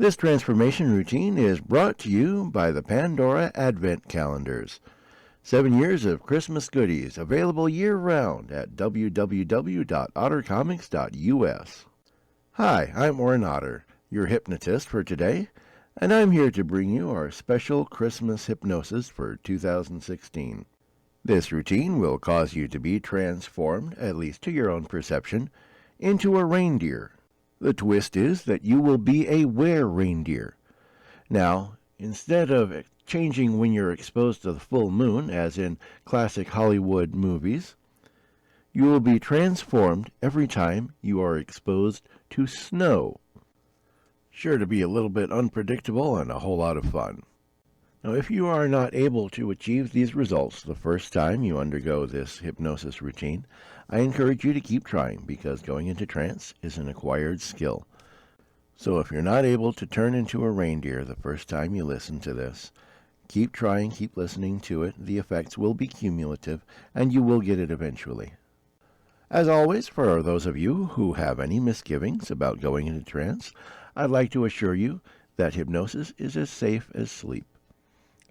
This transformation routine is brought to you by the Pandora Advent Calendars. 7 years of Christmas goodies available year-round at www.ottercomics.us. Hi, I'm Warren Otter, your hypnotist for today, and I'm here to bring you our special Christmas hypnosis for 2016. This routine will cause you to be transformed, at least to your own perception, into a reindeer. The twist is that you will be a were-reindeer. Now, instead of changing when you're exposed to the full moon, as in classic Hollywood movies, you will be transformed every time you are exposed to snow. Sure to be a little bit unpredictable and a whole lot of fun. Now, if you are not able to achieve these results the first time you undergo this hypnosis routine, I encourage you to keep trying because going into trance is an acquired skill. So if you're not able to turn into a reindeer the first time you listen to this, keep trying, keep listening to it. The effects will be cumulative and you will get it eventually. As always, for those of you who have any misgivings about going into trance, I'd like to assure you that hypnosis is as safe as sleep.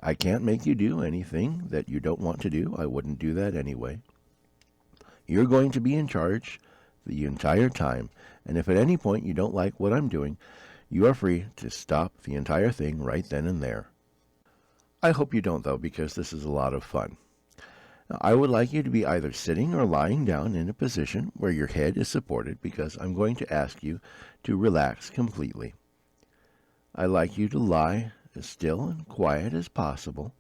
I can't make you do anything that you don't want to do. I wouldn't do that anyway. You're going to be in charge the entire time, and if at any point you don't like what I'm doing, you are free to stop the entire thing right then and there. I hope you don't, though, because this is a lot of fun. Now, I would like you to be either sitting or lying down in a position where your head is supported because I'm going to ask you to relax completely. I'd like you to lie as still and quiet as possible.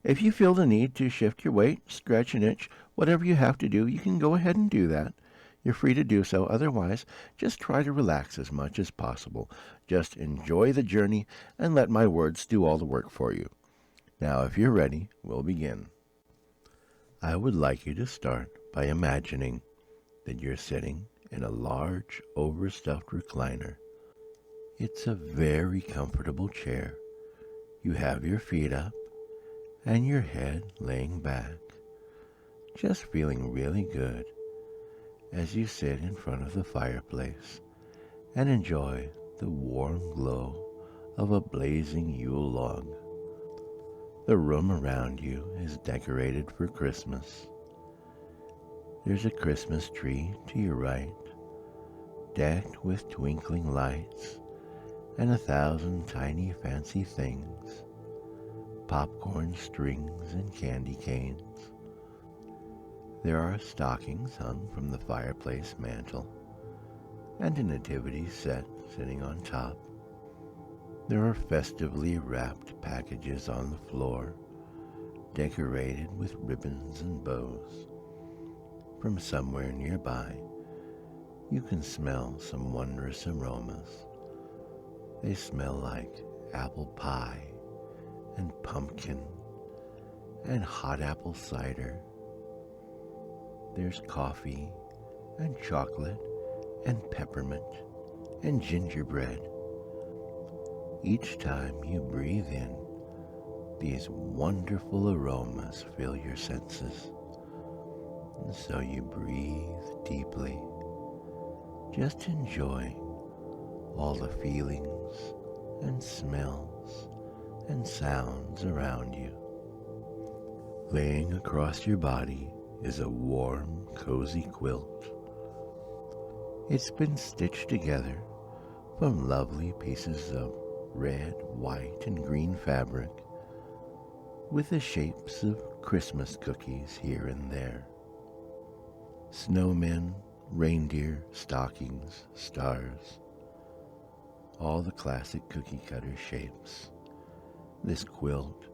If you feel the need to shift your weight, stretch an itch, whatever you have to do, you can go ahead and do that. You're free to do so. Otherwise, just try to relax as much as possible. Just enjoy the journey and let my words do all the work for you. Now, if you're ready, we'll begin. I would like you to start by imagining that you're sitting in a large, overstuffed recliner. It's a very comfortable chair. You have your feet up and your head laying back, just feeling really good as you sit in front of the fireplace and enjoy the warm glow of a blazing Yule log. The room around you is decorated for Christmas. There's a Christmas tree to your right, decked with twinkling lights and 1,000 tiny fancy things, popcorn strings and candy canes. There are stockings hung from the fireplace mantel, and a nativity set sitting on top. There are festively wrapped packages on the floor, decorated with ribbons and bows. From somewhere nearby, you can smell some wondrous aromas. They smell like apple pie and pumpkin and hot apple cider. There's coffee and chocolate and peppermint and gingerbread. Each time you breathe in, these wonderful aromas fill your senses. And so you breathe deeply, just enjoying all the feelings and smells and sounds around you. Laying across your body is a warm, cozy quilt. It's been stitched together from lovely pieces of red, white, and green fabric with the shapes of Christmas cookies here and there. Snowmen, reindeer, stockings, stars. All the classic cookie cutter shapes. This quilt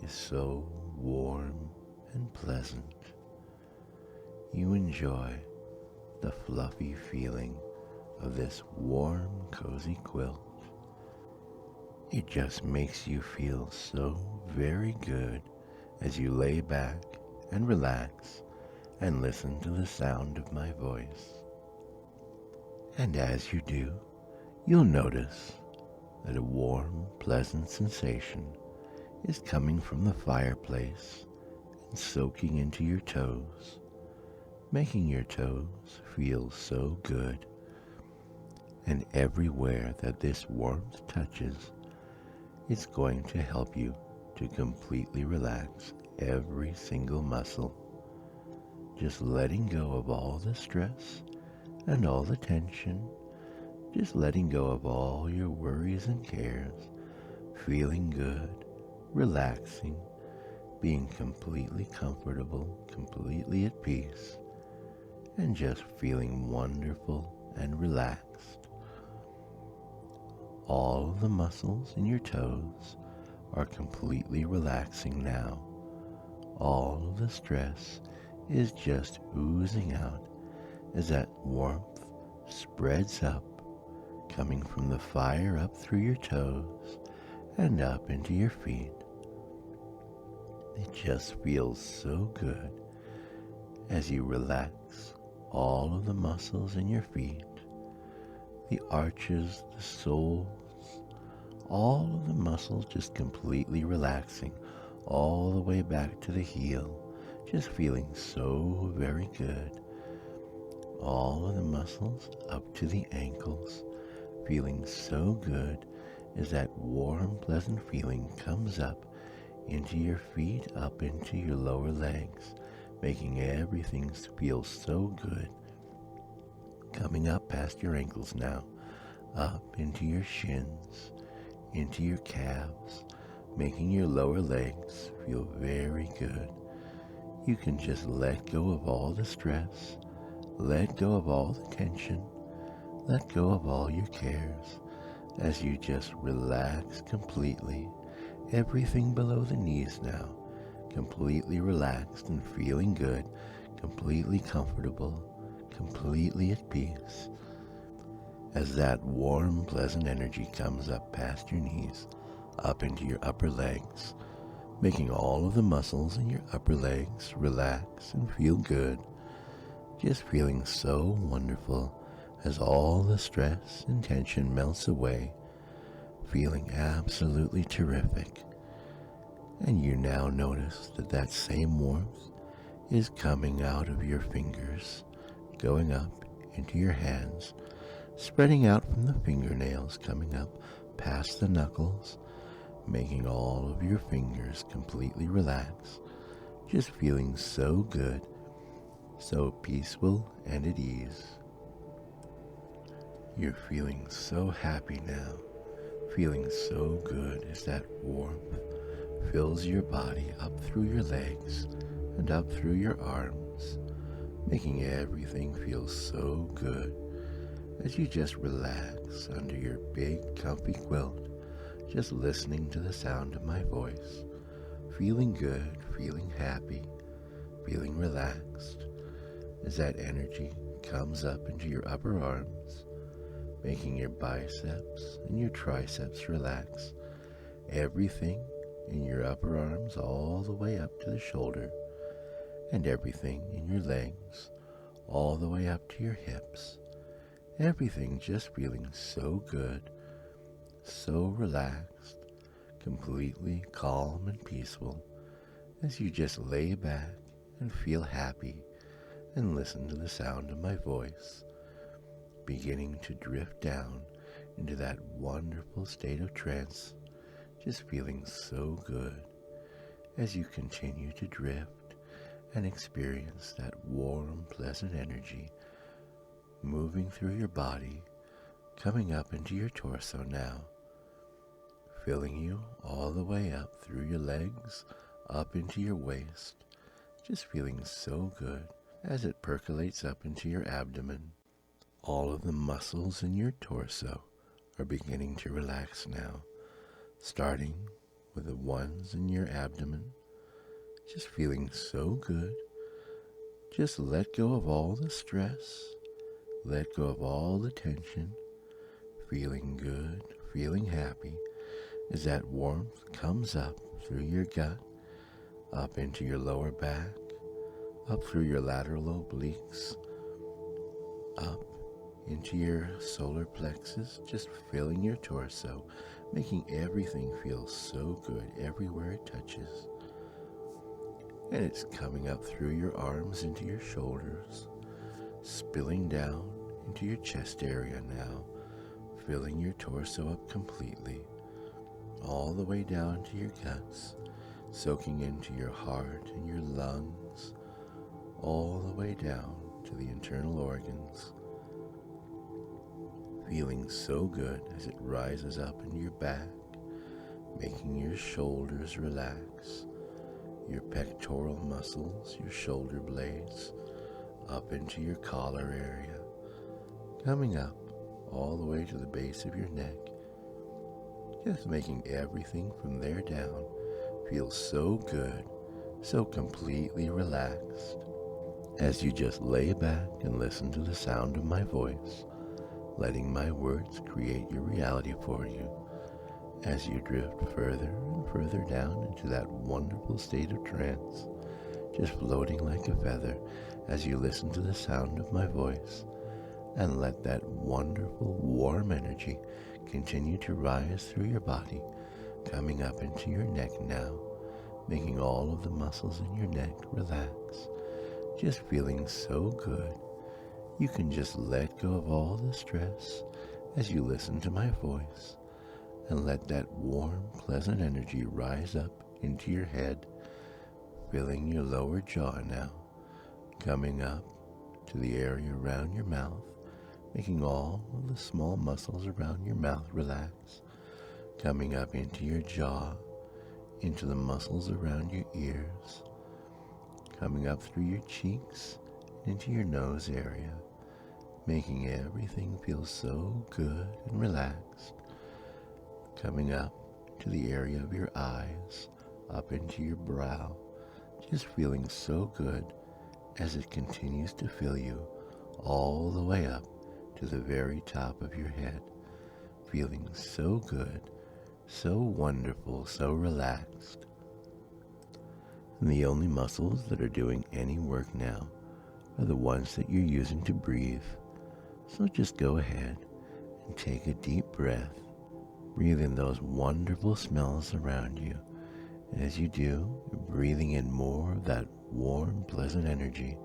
is so warm and pleasant. You enjoy the fluffy feeling of this warm, cozy quilt. It just makes you feel so very good as you lay back and relax and listen to the sound of my voice. And as you do, you'll notice that a warm, pleasant sensation is coming from the fireplace and soaking into your toes, making your toes feel so good. And everywhere that this warmth touches, it's going to help you to completely relax every single muscle. Just letting go of all the stress and all the tension. Just letting go of all your worries and cares. Feeling good, relaxing, being completely comfortable, completely at peace, and just feeling wonderful and relaxed. All of the muscles in your toes are completely relaxing now. All of the stress is just oozing out as that warmth spreads up, coming from the fire up through your toes and up into your feet. It just feels so good as you relax all of the muscles in your feet, the arches, the soles, all of the muscles just completely relaxing all the way back to the heel, just feeling so very good. All of the muscles up to the ankles, feeling so good as that warm, pleasant feeling comes up into your feet, up into your lower legs, making everything feel so good. Coming up past your ankles now, up into your shins, into your calves, making your lower legs feel very good. You can just let go of all the stress, let go of all the tension, let go of all your cares as you just relax completely. Everything below the knees now, completely relaxed and feeling good, completely comfortable, completely at peace. As that warm, pleasant energy comes up past your knees, up into your upper legs, making all of the muscles in your upper legs relax and feel good, just feeling so wonderful as all the stress and tension melts away, feeling absolutely terrific. And you now notice that that same warmth is coming out of your fingers, going up into your hands, spreading out from the fingernails, coming up past the knuckles, making all of your fingers completely relax, just feeling so good, so peaceful and at ease. You're feeling so happy now, feeling so good as that warmth fills your body up through your legs and up through your arms, making everything feel so good as you just relax under your big comfy quilt, just listening to the sound of my voice, feeling good, feeling happy, feeling relaxed as that energy comes up into your upper arms, making your biceps and your triceps relax, everything in your upper arms all the way up to the shoulder, and everything in your legs all the way up to your hips, everything just feeling so good, so relaxed, completely calm and peaceful as you just lay back and feel happy and listen to the sound of my voice, beginning to drift down into that wonderful state of trance, just feeling so good as you continue to drift and experience that warm, pleasant energy moving through your body, coming up into your torso now, filling you all the way up through your legs, up into your waist, just feeling so good as it percolates up into your abdomen. All of the muscles in your torso are beginning to relax now, starting with the ones in your abdomen, just feeling so good. Just let go of all the stress, let go of all the tension, feeling good, feeling happy as that warmth comes up through your gut, up into your lower back, up through your lateral obliques, up into your solar plexus, just filling your torso, making everything feel so good everywhere it touches. And it's coming up through your arms into your shoulders, spilling down into your chest area now, filling your torso up completely, all the way down to your guts, soaking into your heart and your lungs, all the way down to the internal organs, feeling so good as it rises up into your back, making your shoulders relax, your pectoral muscles, your shoulder blades, up into your collar area, coming up all the way to the base of your neck, just making everything from there down feel so good, so completely relaxed. As you just lay back and listen to the sound of my voice, letting my words create your reality for you, as you drift further and further down into that wonderful state of trance, just floating like a feather as you listen to the sound of my voice, and let that wonderful warm energy continue to rise through your body, coming up into your neck now, making all of the muscles in your neck relax, just feeling so good. You can just let go of all the stress as you listen to my voice, and let that warm, pleasant energy rise up into your head, filling your lower jaw now, coming up to the area around your mouth, making all of the small muscles around your mouth relax, coming up into your jaw, into the muscles around your ears, coming up through your cheeks, and into your nose area, making everything feel so good and relaxed, coming up to the area of your eyes, up into your brow, just feeling so good as it continues to fill you all the way up to the very top of your head, feeling so good, so wonderful, so relaxed. And the only muscles that are doing any work now are the ones that you're using to breathe. So just go ahead and take a deep breath. Breathe in those wonderful smells around you. And as you do, you're breathing in more of that warm, pleasant energy.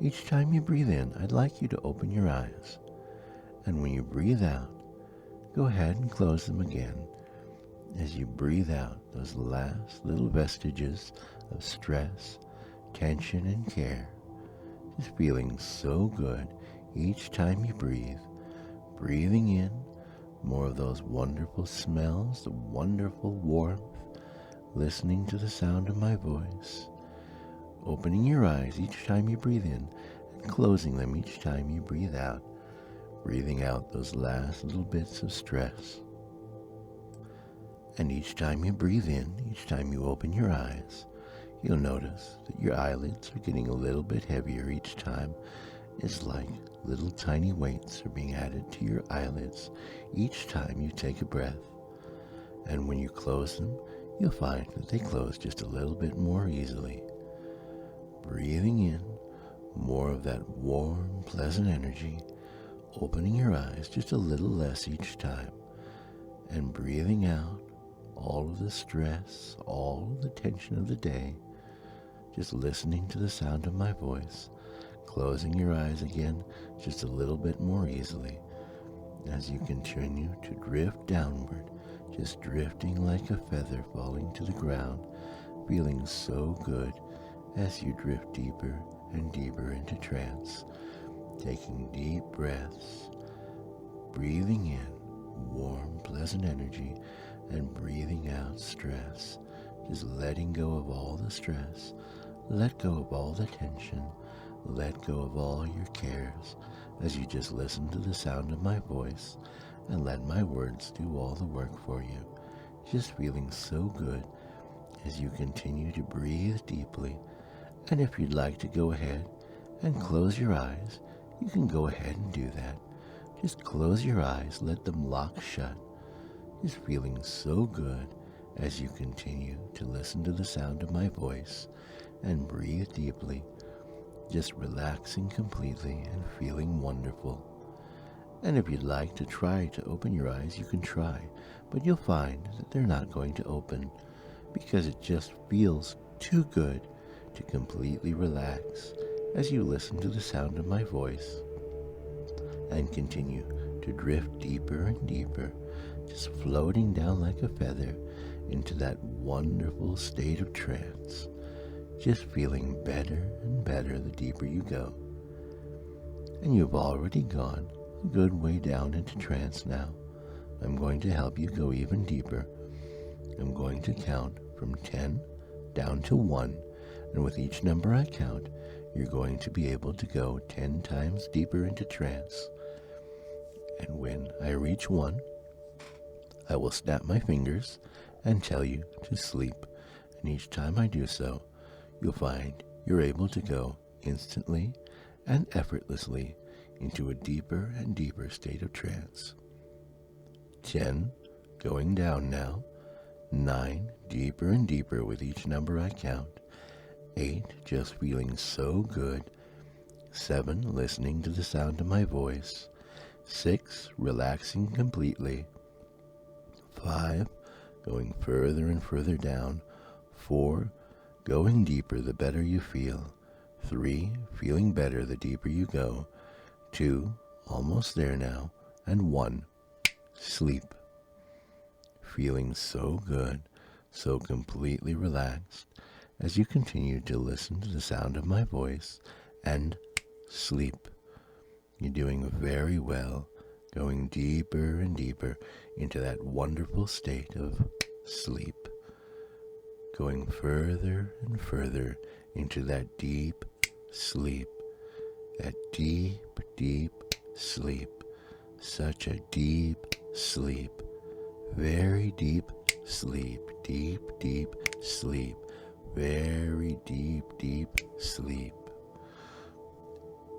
Each time you breathe in, I'd like you to open your eyes. And when you breathe out, go ahead and close them again. As you breathe out those last little vestiges of stress, tension, and care, just feeling so good each time you breathe. Breathing in more of those wonderful smells, the wonderful warmth, listening to the sound of my voice, opening your eyes each time you breathe in, and closing them each time you breathe out, breathing out those last little bits of stress. And each time you breathe in, each time you open your eyes, you'll notice that your eyelids are getting a little bit heavier each time. It's like little tiny weights are being added to your eyelids each time you take a breath. And when you close them, you'll find that they close just a little bit more easily. Breathing in more of that warm, pleasant energy, opening your eyes just a little less each time, and breathing out all of the stress, all of the tension of the day, just listening to the sound of my voice, closing your eyes again just a little bit more easily as you continue to drift downward, just drifting like a feather falling to the ground, feeling so good as you drift deeper and deeper into trance, taking deep breaths, breathing in warm, pleasant energy, and breathing out stress, just letting go of all the stress, let go of all the tension, let go of all your cares as you just listen to the sound of my voice and let my words do all the work for you, just feeling so good as you continue to breathe deeply. And if you'd like to go ahead and close your eyes, you can go ahead and do that. Just close your eyes, let them lock shut, just feeling so good as you continue to listen to the sound of my voice and breathe deeply, just relaxing completely and feeling wonderful. And if you'd like to try to open your eyes, you can try, but you'll find that they're not going to open because it just feels too good to completely relax as you listen to the sound of my voice and continue to drift deeper and deeper, just floating down like a feather into that wonderful state of trance, just feeling better and better the deeper you go. And you've already gone a good way down into trance now. I'm going to help you go even deeper. I'm going to count from 10 down to 1, and with each number I count, you're going to be able to go 10 times deeper into trance. And when I reach 1, I will snap my fingers and tell you to sleep. And each time I do so, you'll find you're able to go instantly and effortlessly into a deeper and deeper state of trance. 10, going down now. 9, deeper and deeper with each number I count. 8, just feeling so good. 7, listening to the sound of my voice. 6, relaxing completely. 5, going further and further down. 4, going deeper the better you feel. 3, feeling better the deeper you go. 2, almost there now. And 1, sleep. Feeling so good, so completely relaxed as you continue to listen to the sound of my voice and sleep. You're doing very well, going deeper and deeper into that wonderful state of sleep, going further and further into that deep sleep, that deep, deep sleep, such a deep sleep. Very deep sleep, deep, deep sleep, very deep, deep sleep.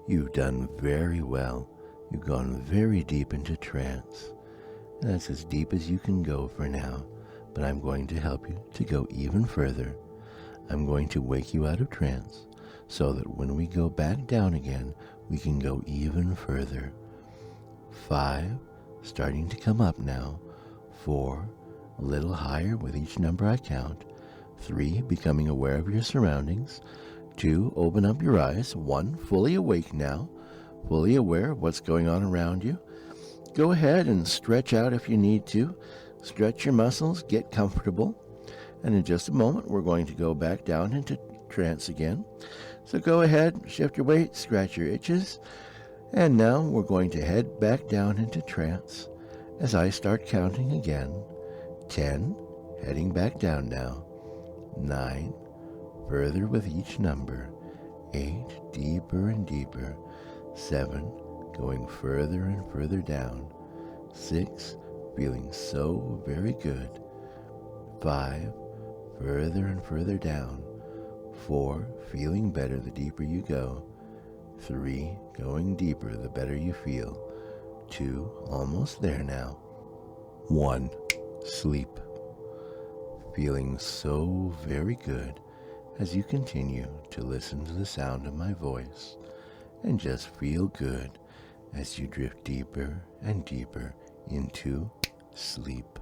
You've done very well. You've gone very deep into trance. And that's as deep as you can go for now, but I'm going to help you to go even further. I'm going to wake you out of trance so that when we go back down again, we can go even further. 5, starting to come up now. 4, a little higher with each number I count. 3, becoming aware of your surroundings. 2, open up your eyes. 1, fully awake now, fully aware of what's going on around you. Go ahead and stretch out if you need to. Stretch your muscles, get comfortable. And in just a moment, we're going to go back down into trance again. So go ahead, shift your weight, scratch your itches. And now we're going to head back down into trance. As I start counting again, 10, heading back down now. 9, further with each number. 8, deeper and deeper. 7, going further and further down. 6, feeling so very good. 5, further and further down. 4, feeling better the deeper you go. 3, going deeper the better you feel. 2, almost there now. 1, sleep. Feeling so very good as you continue to listen to the sound of my voice and just feel good as you drift deeper and deeper into sleep.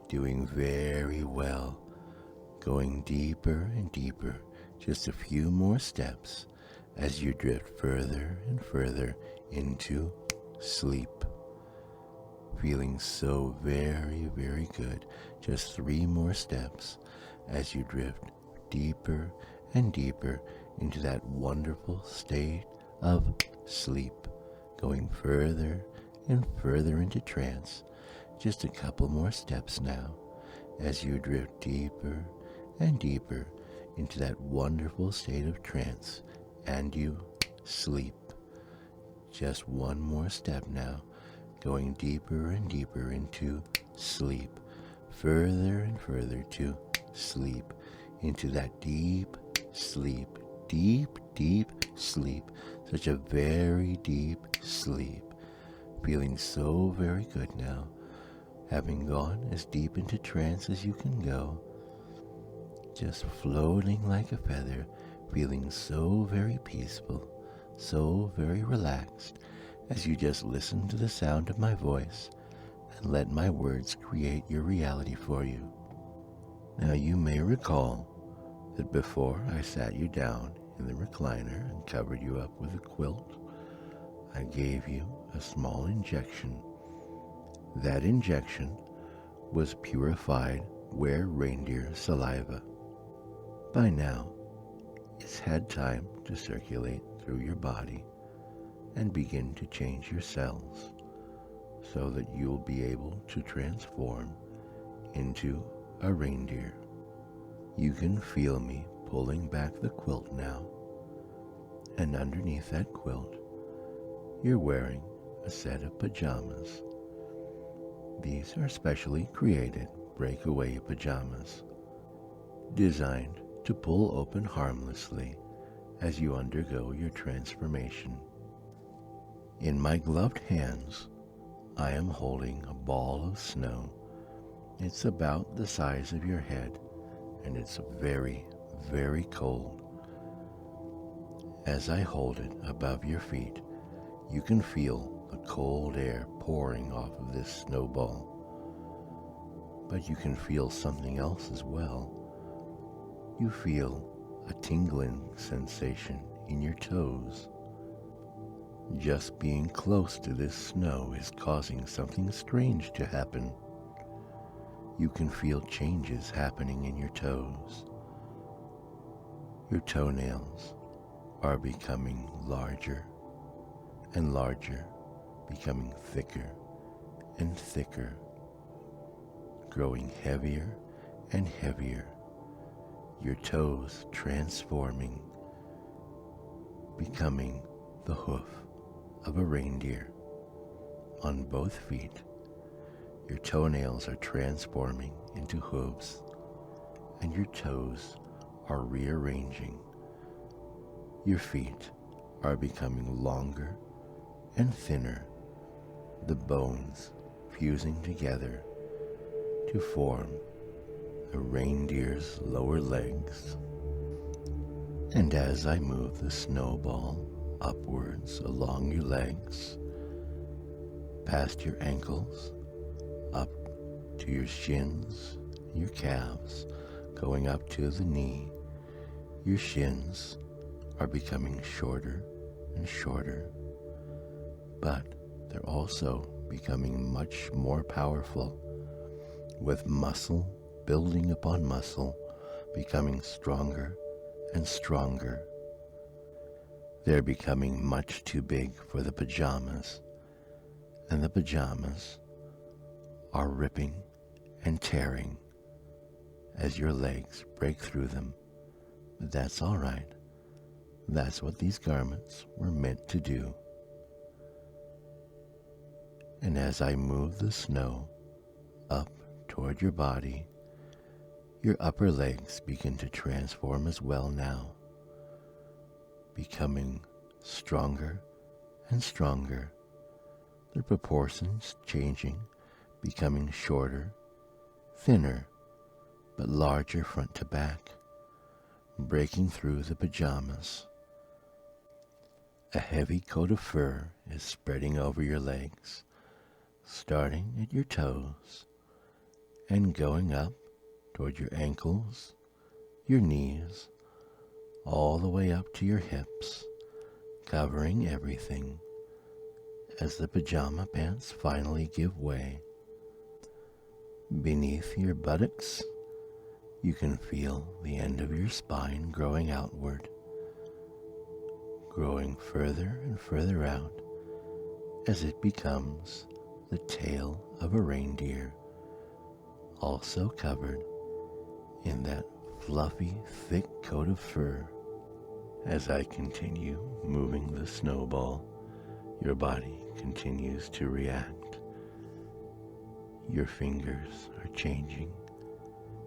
Doing very well, going deeper and deeper, just a few more steps as you drift further and further into sleep. Feeling so very, very good. Just 3 more steps as you drift deeper and deeper into that wonderful state of sleep. Going further and further into trance. Just a couple more steps now as you drift deeper and deeper into that wonderful state of trance and you sleep. Just 1 more step now, going deeper and deeper into sleep, further and further to sleep, into that deep sleep, deep, deep sleep, such a very deep sleep, feeling so very good now, having gone as deep into trance as you can go, just floating like a feather, feeling so very peaceful, so very relaxed, as you just listen to the sound of my voice and let my words create your reality for you. Now you may recall that before I sat you down in the recliner and covered you up with a quilt, I gave you a small injection. That injection was purified were-reindeer saliva. By now, it's had time to circulate through your body and begin to change your cells so that you'll be able to transform into a reindeer. You can feel me pulling back the quilt now, and underneath that quilt, you're wearing a set of pajamas. These are specially created breakaway pajamas, designed to pull open harmlessly as you undergo your transformation. In my gloved hands, I am holding a ball of snow. It's about the size of your head, and it's very, very cold. As I hold it above your feet, you can feel the cold air pouring off of this snowball. But you can feel something else as well. You feel a tingling sensation in your toes. Just being close to this snow is causing something strange to happen. You can feel changes happening in your toes. Your toenails are becoming larger and larger, becoming thicker and thicker, growing heavier and heavier. Your toes transforming, becoming the hoof of a reindeer. On both feet, your toenails are transforming into hooves, and your toes are rearranging. Your feet are becoming longer and thinner, the bones fusing together to form a reindeer's lower legs. And as I move the snowball upwards along your legs, past your ankles, up to your shins, your calves, going up to the knee, your shins are becoming shorter and shorter, but they're also becoming much more powerful, with muscle building upon muscle, becoming stronger and stronger. They're becoming much too big for the pajamas, and the pajamas are ripping and tearing as your legs break through them. But that's all right. That's what these garments were meant to do. And as I move the snow up toward your body, your upper legs begin to transform as well now, becoming stronger and stronger, their proportions changing, becoming shorter, thinner, but larger front to back, breaking through the pajamas. A heavy coat of fur is spreading over your legs, starting at your toes and going up toward your ankles, your knees, all the way up to your hips, covering everything as the pajama pants finally give way. Beneath your buttocks, you can feel the end of your spine growing outward, growing further and further out as it becomes the tail of a reindeer, also covered in that fluffy, thick coat of fur. As I continue moving the snowball, your body continues to react. Your fingers are changing,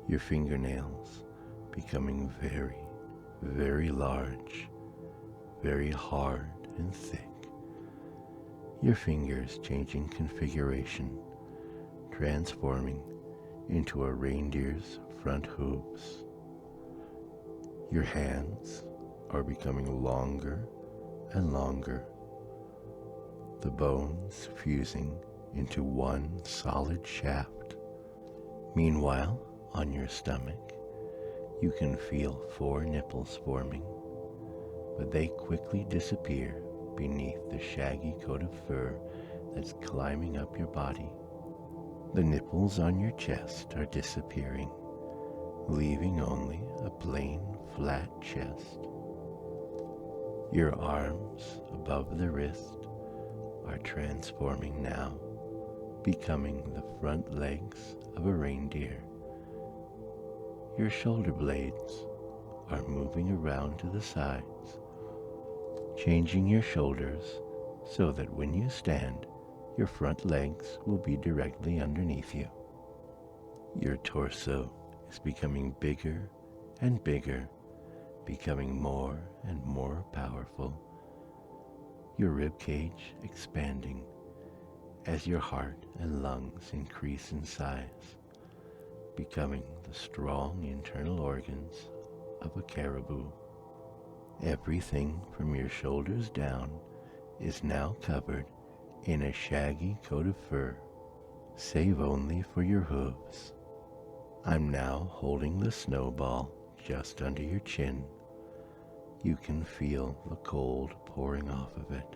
your fingernails becoming very, very large, very hard and thick. Your fingers changing configuration, transforming into a reindeer's front hooves. Your hands are becoming longer and longer, the bones fusing into one solid shaft. Meanwhile, on your stomach, you can feel 4 nipples forming, but they quickly disappear beneath the shaggy coat of fur that's climbing up your body. The nipples on your chest are disappearing, leaving only a plain, flat chest. Your arms above the wrist are transforming now, becoming the front legs of a reindeer. Your shoulder blades are moving around to the sides, changing your shoulders so that when you stand, your front legs will be directly underneath you. Your torso is becoming bigger and bigger, becoming more and more powerful. Your rib cage expanding as your heart and lungs increase in size, becoming the strong internal organs of a caribou. Everything from your shoulders down is now covered in a shaggy coat of fur, save only for your hooves. I'm now holding the snowball just under your chin. You can feel the cold pouring off of it,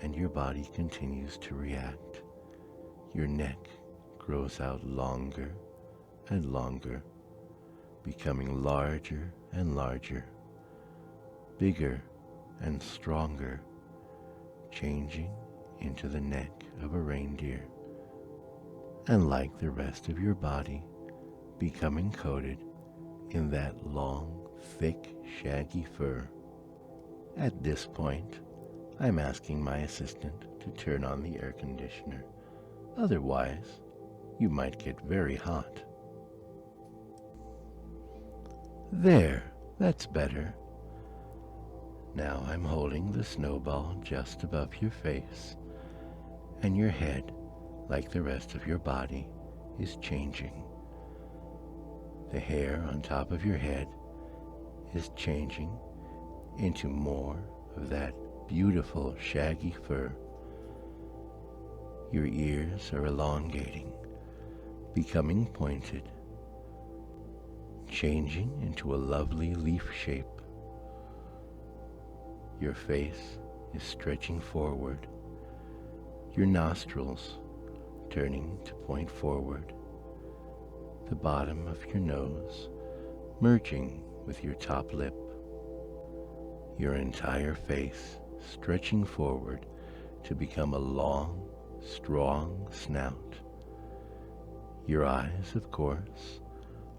and your body continues to react. Your neck grows out longer and longer, becoming larger and larger, bigger and stronger, changing into the neck of a reindeer, and like the rest of your body, becoming coated in that long, thick, shaggy fur. At this point, I'm asking my assistant to turn on the air conditioner. Otherwise, you might get very hot. There, that's better. Now I'm holding the snowball just above your face, and your head, like the rest of your body, is changing. The hair on top of your head is changing into more of that beautiful shaggy fur. Your ears are elongating, becoming pointed, changing into a lovely leaf shape. Your face is stretching forward, your nostrils turning to point forward, the bottom of your nose merging with your top lip, your entire face stretching forward to become a long, strong snout. Your eyes, of course,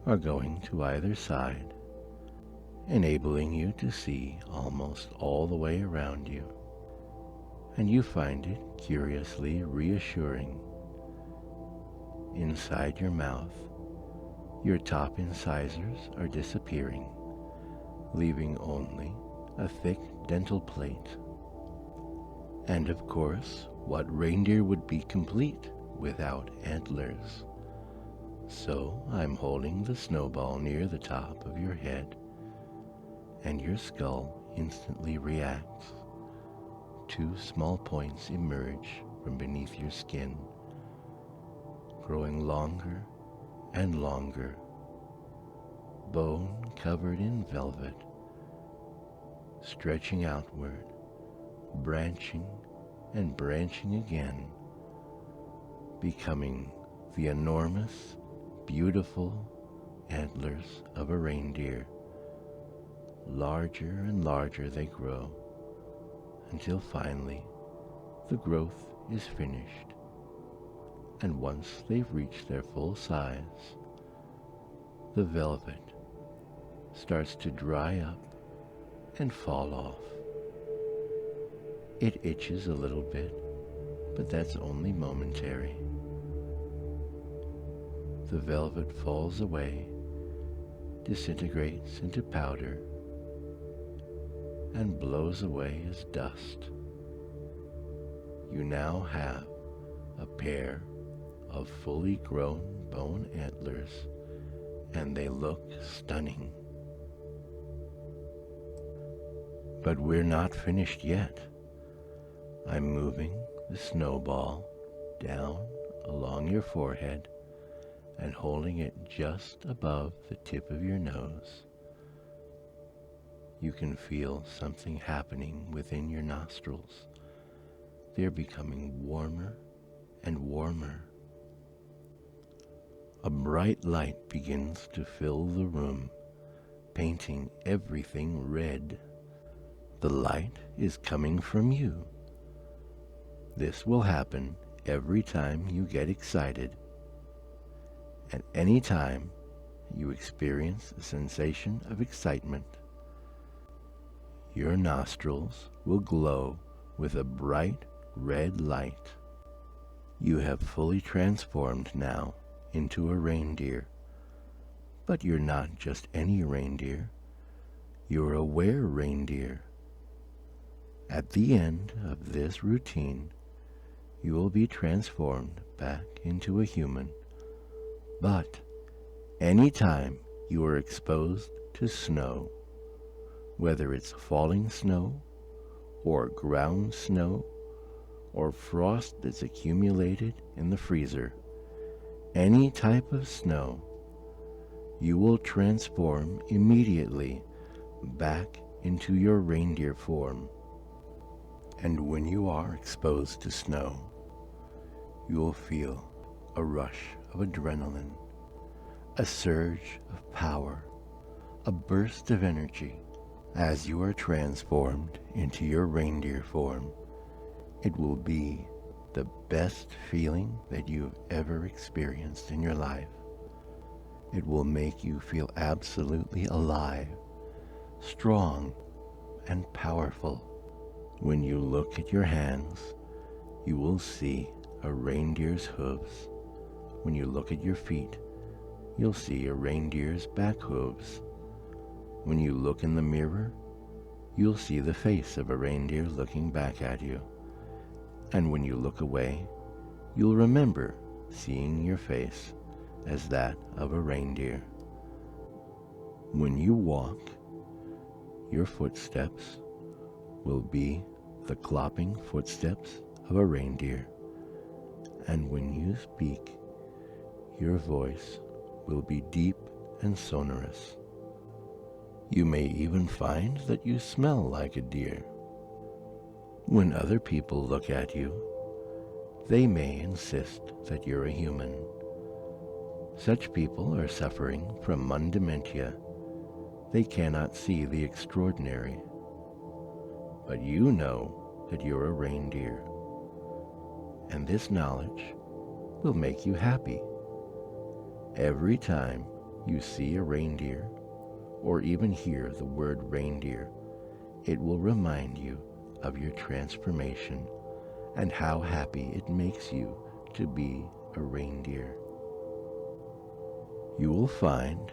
are going to either side, enabling you to see almost all the way around you, and you find it curiously reassuring. Inside your mouth, your top incisors are disappearing, leaving only a thick dental plate. And of course, what reindeer would be complete without antlers? So I'm holding the snowball near the top of your head, and your skull instantly reacts. Two small points emerge from beneath your skin, growing longer and longer, bone covered in velvet, stretching outward, branching and branching again, becoming the enormous, beautiful antlers of a reindeer. Larger and larger they grow, until finally the growth is finished, and once they've reached their full size, the velvet starts to dry up and fall off. It itches a little bit, but that's only momentary. The velvet falls away, disintegrates into powder, and blows away as dust. You now have a pair of fully grown bone antlers, and they look stunning. But we're not finished yet. I'm moving the snowball down along your forehead and holding it just above the tip of your nose. You can feel something happening within your nostrils. They're becoming warmer and warmer. A bright light begins to fill the room, painting everything red. The light is coming from you. This will happen every time you get excited. At any time you experience a sensation of excitement, your nostrils will glow with a bright red light. You have fully transformed now into a reindeer. But you're not just any reindeer. You're a were-reindeer. At the end of this routine, you will be transformed back into a human. But anytime you are exposed to snow, whether it's falling snow or ground snow or frost that's accumulated in the freezer, any type of snow, you will transform immediately back into your reindeer form. And when you are exposed to snow, you will feel a rush of adrenaline, a surge of power, a burst of energy. As you are transformed into your reindeer form, it will be the best feeling that you've ever experienced in your life. It will make you feel absolutely alive, strong, and powerful. When you look at your hands, you will see a reindeer's hooves. When you look at your feet, you'll see a reindeer's back hooves. When you look in the mirror, you'll see the face of a reindeer looking back at you. And when you look away, you'll remember seeing your face as that of a reindeer. When you walk, your footsteps will be the clopping footsteps of a reindeer. And when you speak, your voice will be deep and sonorous. You may even find that you smell like a deer. When other people look at you, they may insist that you're a human. Such people are suffering from mundementia. They cannot see the extraordinary. But you know that you're a reindeer, and this knowledge will make you happy. Every time you see a reindeer, or even hear the word reindeer, it will remind you of your transformation and how happy it makes you to be a reindeer. You will find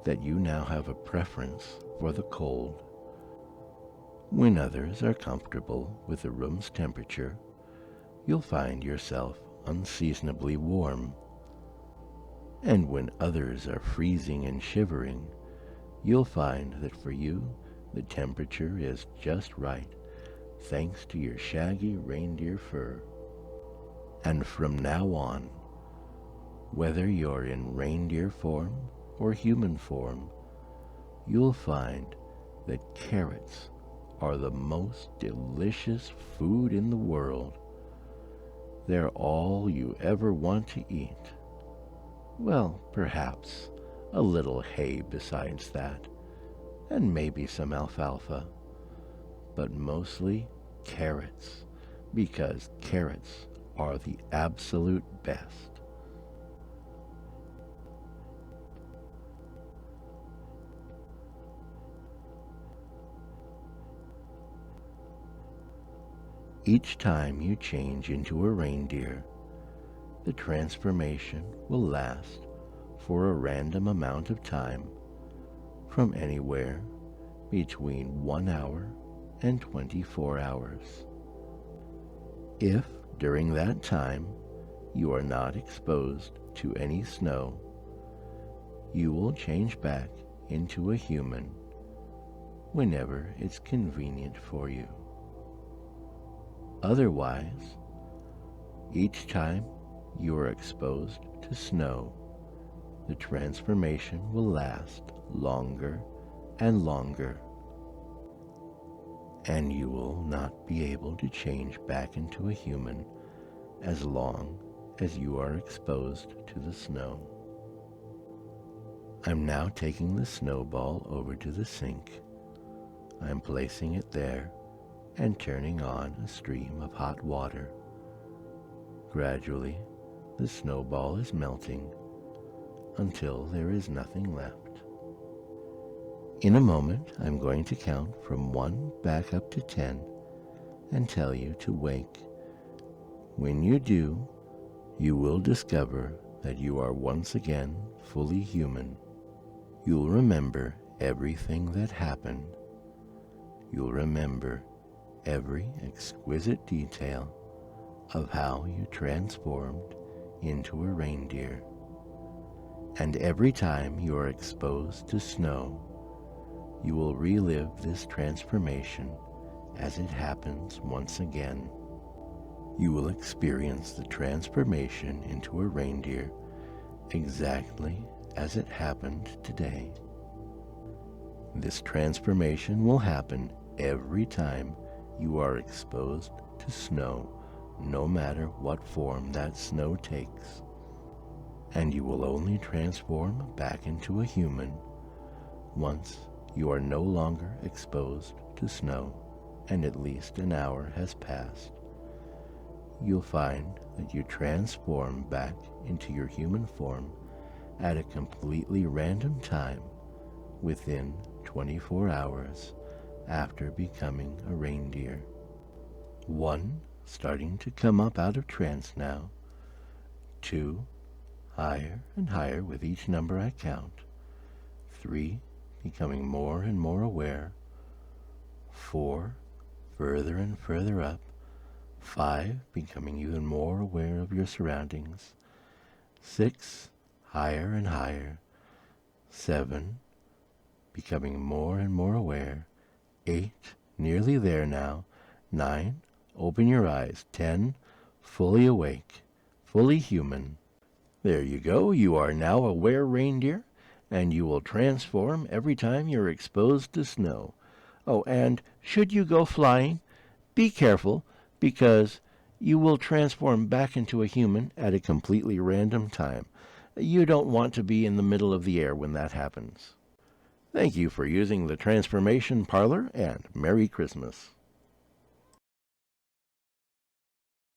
that you now have a preference for the cold. When others are comfortable with the room's temperature, you'll find yourself unseasonably warm. And when others are freezing and shivering, you'll find that for you, the temperature is just right, thanks to your shaggy reindeer fur. And from now on, whether you're in reindeer form or human form, you'll find that carrots are the most delicious food in the world. They're all you ever want to eat. Well, perhaps a little hay besides that, and maybe some alfalfa, but mostly carrots, because carrots are the absolute best. Each time you change into a reindeer, the transformation will last for a random amount of time, from anywhere between 1 hour and 24 hours. If during that time you are not exposed to any snow, you will change back into a human whenever it's convenient for you. Otherwise, each time you are exposed to snow, the transformation will last longer and longer. and you will not be able to change back into a human as long as you are exposed to the snow. I'm now taking the snowball over to the sink. I'm placing it there and turning on a stream of hot water. Gradually, the snowball is melting until there is nothing left. In a moment, I'm going to count from 1 back up to 10 and tell you to wake. When you do, you will discover that you are once again fully human. You'll remember everything that happened. You'll remember every exquisite detail of how you transformed into a reindeer. And every time you are exposed to snow, you will relive this transformation as it happens once again. You will experience the transformation into a reindeer exactly as it happened today. This transformation will happen every time you are exposed to snow, no matter what form that snow takes. And you will only transform back into a human once you are no longer exposed to snow and at least an hour has passed. You'll find that you transform back into your human form at a completely random time within 24 hours after becoming a reindeer. 1, starting to come up out of trance now. 2, higher and higher with each number I count. 3, becoming more and more aware. 4, further and further up. 5, becoming even more aware of your surroundings. 6, higher and higher. 7, becoming more and more aware. 8, nearly there now. 9, open your eyes. 10, fully awake, fully human. There you go. You are now a were-reindeer, and you will transform every time you're exposed to snow. Oh, and should you go flying, be careful, because you will transform back into a human at a completely random time. You don't want to be in the middle of the air when that happens. Thank you for using the Transformation Parlor, and Merry Christmas.